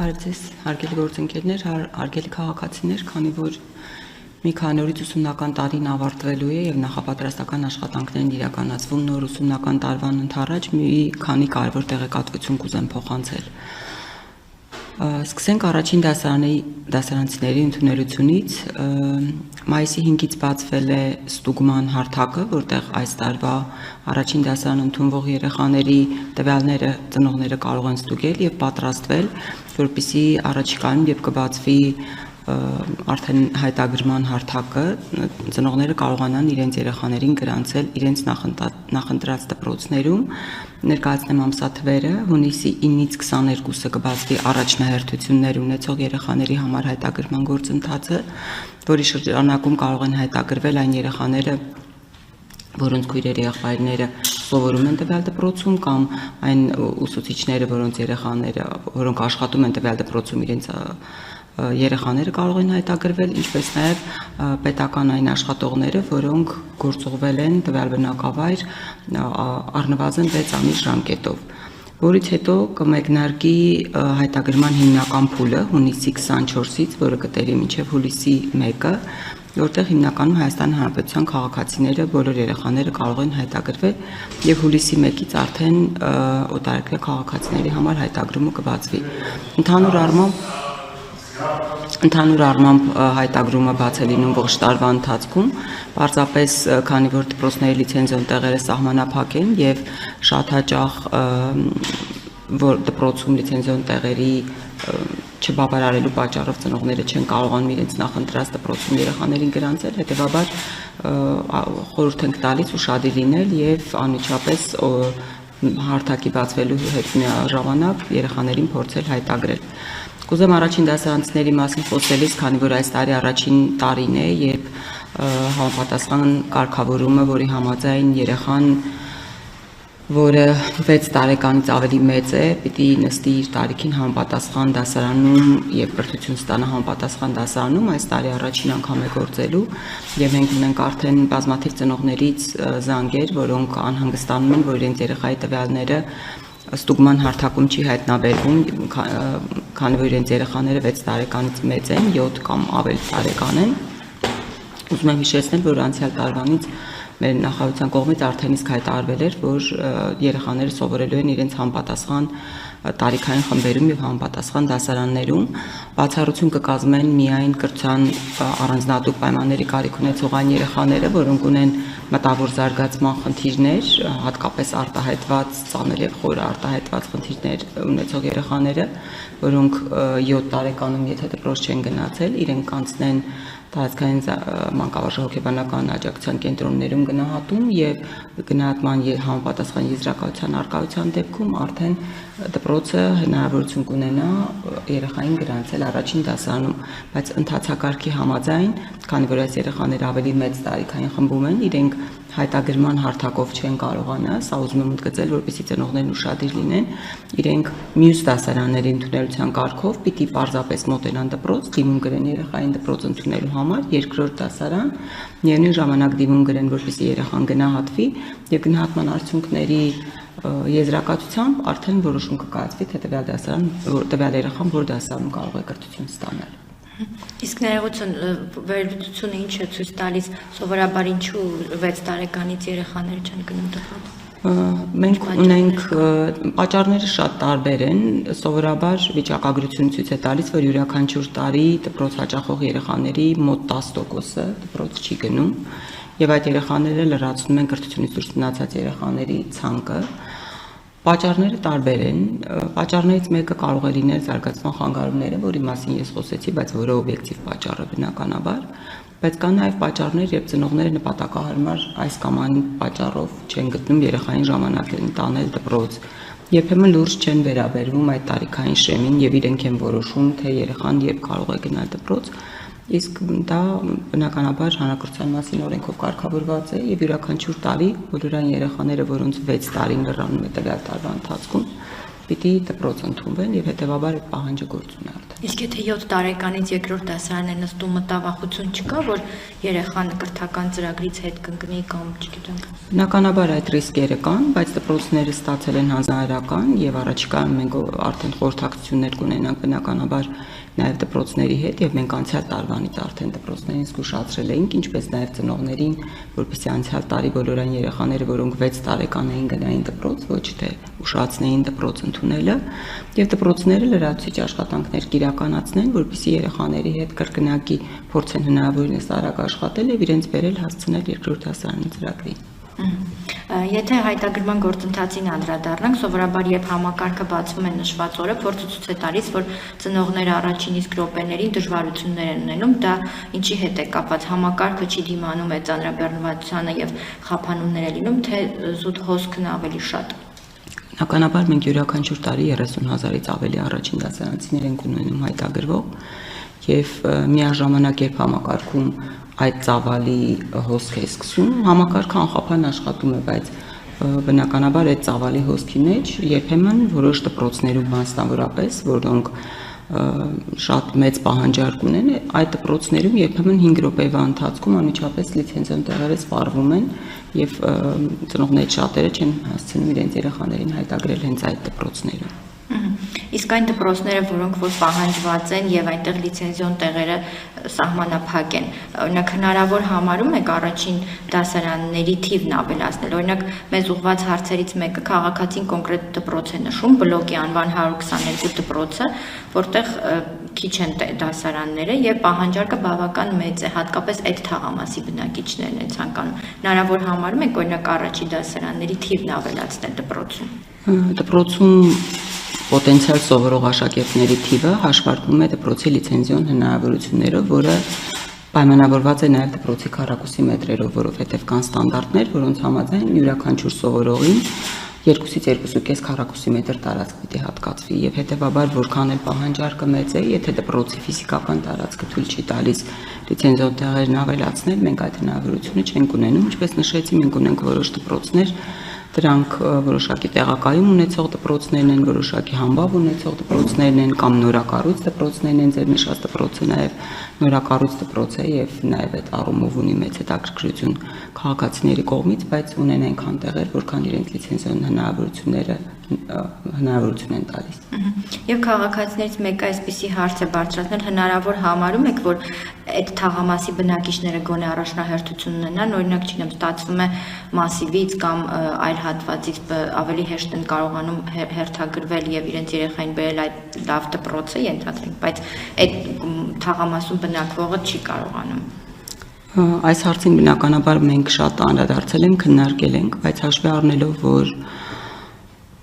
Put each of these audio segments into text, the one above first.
Բարև ձեզ, հարգելի գործընկերներ, հարգելի քաղաքացիներ, քանի որ մի քանի օրից ուսումնական տարին ավարտվելու է եւ նախապատրաստական աշխատանքներն իրականացվում նոր ուսումնական տարվան ընթառաջ մի քանի կարևոր տեղեկատվություն կուզեմ փոխանցել։ Սկսենք առաջին դասարանցիների ընդունելությունից, մայիսի 5-ից բացվել է ստուգման հարթակը, որտեղ այս տարվա առաջին դասարան ընդունվող երեխաների տվյալները ծնողները կարող են ստուգել եւ պատրաստվել, որպեսզի առաջիկայում երբ կբացվի արդեն հայտագրման հարթակը, ծնողները կարողանան իրենց երեխաներին գրանցել իրենց նախընտրած դպրոցներում, ներկայացնեմ ամսաթվերը, հունիսի 9-ից 22-ը կբացվի առաջնահերթություններ ունեցող երեխաների համար հայտագրման գործընթացը, որի շրջանակում կարող են հայտագրվել այն երեխաները, որոնց քույրերի եղբայրները սովորում են տվյալ դպրոցում կամ այն ուսուցիչները, որոնք աշխատում են տվյալ դպրոցում իրենց երեխաները կարող են հայտագրվել, ինչպես նաև պետական այն աշխատողները, որոնք գործուղվել են տվյալ բնակավայր առնվազն 6 ամիս ժամկետով, որից հետո կմեկնարկի հայտագրման հիմնական փուլը հունիսի 24-ից, որը կտևի մինչև հուլիսի 1-ը, որտեղ հիմնականում Հայաստանի Հանրապետության քաղաքացիները բոլոր երեխաները կարող են հայտագրվել եւ հուլիսի 1-ից արդեն օտարերկրյա քաղաքացիների համար հայտագրումը կբացվի։ Ընդհանուր առմամբ հայտագրումը բաց է լինում ողջ տարվա ընթացքում, պարզապես քանի որ դպրոցների լիցենզիոն տեղերը սահմանափակ են եւ շատ հաճախ որ դպրոցում լիցենզիոն տեղերի չբավարարելու պատճառով ծնողները չեն կարողանում իրենց նախընտրած դպրոցում երեխաներին գրանցել, հետեւաբար խորհուրդ ենք տալիս ուշադիր լինել եւ անմիջապես հարթակի բացվելու հետ միաժամանակ երեխաներին փորձել հայտագրել։ Կուզեմ առաջին դասարանցիների մասին խոսելիս, քանի որ այս տարի առաջին տարին է, երբ համապատասխան կարգավորումը, որի համաձայն երեխան, որը 6 տարեկանից ավելի մեծ է, պիտի նստի իր տարիքին համապատասխան դասարանում եւ կրթություն ստանա համապատասխան դասարանում, այս տարի առաջին անգամ է գործելու եւ մենք ունենք արդեն բազմաթիվ ծնողներից զանգեր, որոնք անհանգստանում են, որ իրենց երեխայի տվյալները ստուգման հարթակում չի հայտնաբերվում, քանի որ իրենց երեխաները 6 տարեկանից մեծ են, 7 կամ ավելի տարեկան են։ Ուզում եմ հիշեցնել, որ անցյալ տարվանից մեր նախարարության կողմից արդեն իսկ հայտարարվել էր, որ երեխաները սովորելու են իրենց համապատասխան տարիքային խմբերում եւ համապատասխան դասարաններում, բացառություն կկազմեն միայն կրթության առանձնահատուկ պայմանների կարիք ունեցող այն երեխաները, որոնք ունեն մտավոր զարգացման խնդիրներ, հատկապես արտահայտված ծանր եւ խորը արտահայտված խնդիրներ ունեցող երեխաները, որոնք 7 տարեկանում եթե դպրոց չեն գնացել, իրենք կանցնեն տարածքային մանկավարժահոգեբանական աջակցության կենտրոններում գնահատում եւ գնահատման համապատասխան եզրակացության արկայության դեպքում արդեն դպրոցը հնարավորություն կունենա երեխային գրանցել առաջին դասարանում, բայց ընթացակարգի համաձայն, քանի որ այս երեխաները ավելի մեծ տարիքային խմբում են, իրենք հայտագրման հարթակով չեն կարողանա, սա ուզում եմ ընդգծել, որպեսզի ծնողներն ուշադիր լինեն, իրենք մյուս դասարանների ընդունելության կարգով պիտի պարզապես մոտենան դպրոց, դիմում գրեն երեխային դպրոց ընդունելու համար, երկրորդ դասարան, միևնույն ժամանակ դիմում գրեն, որպեսզի երեխան գնահատվի եւ գնահատման արդյունքների եզրակացությամբ արդեն որոշում կկայացվի, թե տվյալ երեխան որ դասարանում կարող է կրթություն ստանալ։ Իսկ վերլուծությունը ինչ է ցույց տալիս, սովորաբար ինչու 6 տարեկանից երեխաները չեն գնում դպրոց։ Մենք ունենք պատճառները շատ տարբեր են, սովորաբար վիճակագրությունը ցույց է տալիս, որ յուրաքանչյուր տարի դպրոց հաճախող երեխաների մոտ 10%-ը դպրոց չի գնում եւ այդ երեխաները լրացնում են կրթությունից դուրս մնացած երեխաների ցանկը։ Պատճառները տարբեր են, պատճառներից մեկը կարող է լինել զարգացման խանգարումները, որի մասին ես խոսեցի, բայց որը օբյեկտիվ պատճառ է բնականաբար, բայց կան նաև պատճառներ, երբ ծնողները նպատակահարմար այս կամ այն պատճառով չեն գտնում երեխային ժամանակին տանել դպրոց, երբեմն լուրջ չեն վերաբերվում այդ տարիքային շեմին եւ իրենք են որոշում, թե երեխան երբ կարող է գնալ դպրոց, իսկ դա բնականաբար հանրակրթության մասին օրենքով կարգավորված է եւ յուրաքանչյուր տարի բոլոր այն երեխաները, որոնց 6 տարին լրանում է տվյալ տարվա ընթացքում, պիտի դպրոց ընդունվեն եւ հետեւաբար այդ պահանջը գործուն է արդեն։ Իսկ եթե 7 տարեկանից երկրորդ դասարան է նստում, մտավախություն չկա, որ երեխան կրթական ծրագրից հետ կընկնի կամ չգիտեմ։ Բնականաբար այդ ռիսկերը կան, բայց դպրոցները ստացել են հանձնարարական եւ առաջիկայում մենք արդեն խորհրդակցություններ կունենանք բնականաբար նաև դպրոցների հետ եւ մենք անցյալ տարվանից արդեն դպրոցներին զգուշացրել էինք, ինչպես նաև ծնողներին, որպեսզի անցյալ տարի բոլոր այն երեխաները, որոնք 6 տարեկան էին գնային դպրոց, ոչ թե ուշացնեին դպրոց ընդունելը, եւ դպրոցները լրացուցիչ աշխատանքներ կիրականացնեն, որպեսզի երեխաների հետ կրկնակի փորձեն հնարավորինս արագ աշխատել եւ իրենց բերել հասցնել երկրորդ դասարանի ծրագրին։ Եթե հայտագրման գործընթացին անդրադառնանք, սովորաբար երբ համակարգը բացվում է նշված օրը, փորձը ցույց է տալիս, որ ծնողները առաջին իսկ րոպեներին դժվարություններ են ունենում, դա ինչի հետ է կապված, համակարգը չի դիմանում է ծանրաբեռնվածությանը եւ խափանումներ է լինում, թե զուտ հոսքն ավելի շատ։ Բնականաբար մենք յուրաքանչյուր տարի 30,000-ից ավելի առաջին դասարանցիներ ենք ունենում հայտագրվող եւ միաժամանակ երբ համակարգում այդ ծավալի հոսք է սկսում, համակարգը անխափան աշխատում է, բայց բնականաբար այդ ծավալի հոսքի մեջ երբեմն որոշ դպրոցներում մասնավորապես, որոնք շատ մեծ պահանջարկ ունեն, այդ դպրոցներում երբեմն 5 րոպեվա ընթացքում անմիջապես լիցենզիոն տեղերը սպառվում են եւ ծնողներից շատերը չեն հասցնում իրենց երեխաներին հայտագրել հենց այդ դպրոցներում։ Իսկ այն դպրոցները, որոնք որ պահանջված են եւ այնտեղ լիցենզիոն տեղերը սահմանափակ են, օրինակ հնարավոր համարում եք առաջին դասարանների թիվն ավելացնել, օրինակ մեզ ուղված հարցերից մեկը քաղաքացին կոնկրետ դպրոց է նշում, բլոկի անվան 122 դպրոցը, որտեղ քիչ են դասարանները եւ պահանջարկը բավական մեծ է, հատկապես այդ թաղամասի բնակիչներն են ցանկանում։ Հնարավոր համարում եք օրինակ առաջի դասարանների թիվն ավելացնել դպրոցում։ Դպրոցում պոտենցիալ սովորող աշակերտների թիվը հաշվարկվում է դպրոցի լիցենզիոն հնարավորություններով, որը պայմանավորված է նաև դպրոցի քառակուսի մետրերով, որովհետև կան ստանդարտներ, որոնց համաձայն յուրաքանչյուր սովորողին 2-ից 2.5 քառակուսի մետր տարածք պիտի հատկացվի եւ հետեւաբար որքան էլ պահանջարկը մեծ է, եթե դպրոցի ֆիզիկական տարածքը թույլ չի տալիս լիցենզիոն տեղերն ավելացնել, մենք այդ հնարավորությունը չենք ունենում, ինչպես նշեցի, մենք ունենք որոշ դպրոցներ, դրանք որոշակի տեղակայում ունեցող դպրոցներն են, որոշակի համբավ ունեցող դպրոցներն են կամ նորակառույց դպրոցներն են, ձեր նշած դպրոցը նաև նորակառույց դպրոց է եւ նաև այդ առումով ունի մեծ հետաքրքրություն քաղաքացիների կողմից, բայց ունեն այնքան տեղեր, որքան իրենց լիցենզիոն հնարավորություն են տալիս։ Եվ քաղաքացիներից մեկը այսպիսի հարց է բարձրացնել, հնարավոր համարում եք, որ այդ թաղամասի բնակիչները գոնե առաջնահերթություն ունենան, օրինակ չգիտեմ, ստացվում է մասիվից կամ այլ հատվածից ավելի հեշտ են կարողանում հերթագրվել եւ իրենց երեխային բերել այդ լավ դպրոցը ենթադրենք, բայց այդ թաղամասում բնակվողը չի կարողանում։ Այս հարցին բնականաբար մենք շատ անդրադարձել ենք, քննարկել ենք, բայց հաշվի առնելով, որ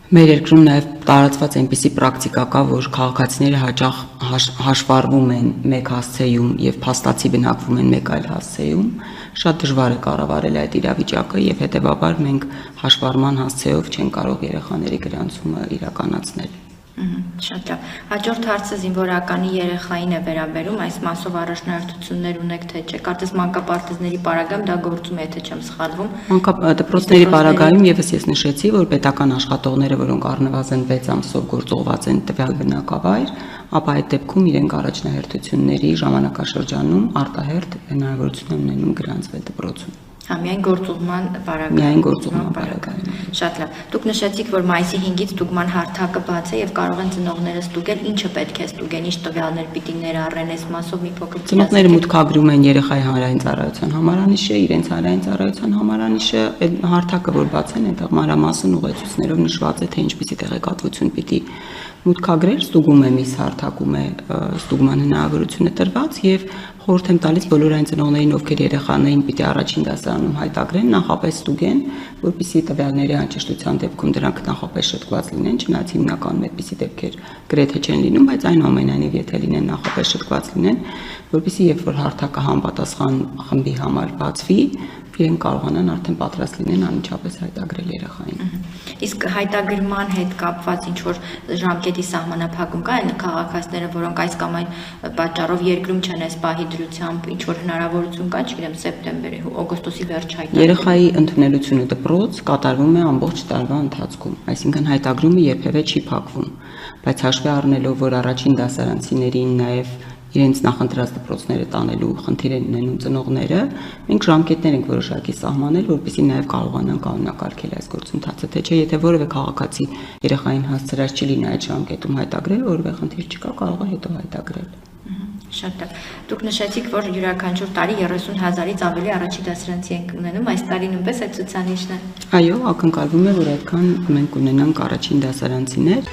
մեր երկրում նաև տարածված այնպիսի պրակտիկա կա, որ քաղաքացիները հաճախ հաշվառվում են մեկ հասցեում եւ փաստացի բնակվում են մեկ այլ հասցեում, շատ դժվար է կառավարել այդ իրավիճակը եւ հետեւաբար մենք հաշվառման հասցեով չենք կարող երեխաների գրանցումը իրականացնել։ Շատ լավ։ Հաջորդ հարցը զինվորականի երեխային է վերաբերում, այս մասով առաջնահերթություններ ունեք թե չէ։ Կարծես մանկապարտեզների պարագայում դա գործում է, եթե չեմ սխալվում։ Դպրոցների պարագայում եւս ես նշեցի, որ պետական աշխատողները, որոնք առնվազն 6 ամսով գործողված են տվյալ բնակավայր, ապա այդ դեպքում իրենք առաջնահերթությունների ժամանակաշրջանում արտահերթ հնարավորություն են ունենում գրանցվել դպրոցում։ Միայն գործուղման պարագայում։ Միայն գործուղման պարագայում։ Շատ լավ։ Դուք նշեցիք, որ մայիսի 5-ից ստուգման հարթակը բաց է եւ կարող են ծնողները ստուգել, ինչը պետք է ստուգեն, ինչ տվյալներ պիտի ներառեն, այս մասով մի փոքր։ Ծնողները մուտքագրում են երեխայի հանրային ծառայության համարանիշը, իրենց հանրային ծառայության համարանիշը, այդ հարթակը, որ բաց են, այնտեղ մանրամասն ուղեցույցներով նշված է, թե ինչպիսի տեղեկատվություն պիտի մուտքագրել, ստուգում է միս հարթակում է ստուգման հնարավորությունը տրված եւ խորհուրդ եմ տալիս բոլոր այն ծնողներին, ովքեր երեխաներին պիտի առաջին դասարանում հայտագրեն, նախապես ստուգեն, որպեսզի տվյալների անճշտության դեպքում դրանք նախապես շտկված լինեն, չնայած հիմնականում այդպիսի դեպքեր գրեթե չեն լինում, բայց այնուամենայնիվ եթե լինեն նախապես շտկված լինեն, որպեսզի երբ որ հարթակը համապատասխան խմբի համար բացվի, իրենք կարողանան արդեն պատրաստ լինեն անմիջապես հայտագրել երեխային։ Իսկ հայտագրման հետ կապված ինչ որ ժամկետի սահմանափակում կա, այն քաղաքացիները, որոնք այս կամ այն պատճառով երկրում չեն այս պահի դրությամբ, ինչ որ հնարավորություն կա, չգիտեմ, սեպտեմբերի, օգոստոսի վերջ հայտագրել։ Երեխայի ընդունելությունը դպրոց կատարվում է ամբողջ տարվա ընթացքում, այսինքն հայտագրումը երբևէ չի փակվում, բայց հաշվի առնելով, որ առաջին դասարանցիներին նաև իրենց նախընտրած դպրոցները տանելու խնդիր են ունենում ծնողները, մենք ժամկետներ ենք որոշակի սահմանել, որպեսզի նաև կարողանան կանոնակարգել այս գործընթացը, թե չէ, եթե որևէ քաղաքացի երեխային հասցրած չի լինի այդ ժամկետում հայտագրել, որևէ խնդիր չկա, կարող է հետո հայտագրել։ Շատ լավ։ Դուք նշեցիք, որ յուրաքանչյուր տարի 30,000-ից ավելի առաջին դասարանցի ենք ունենում, այս տարի նույնպես այդ ցուցանիշն է։ Այո, ակնկալվում է, որ այդքան մենք ունենանք առաջին դասարանցիներ։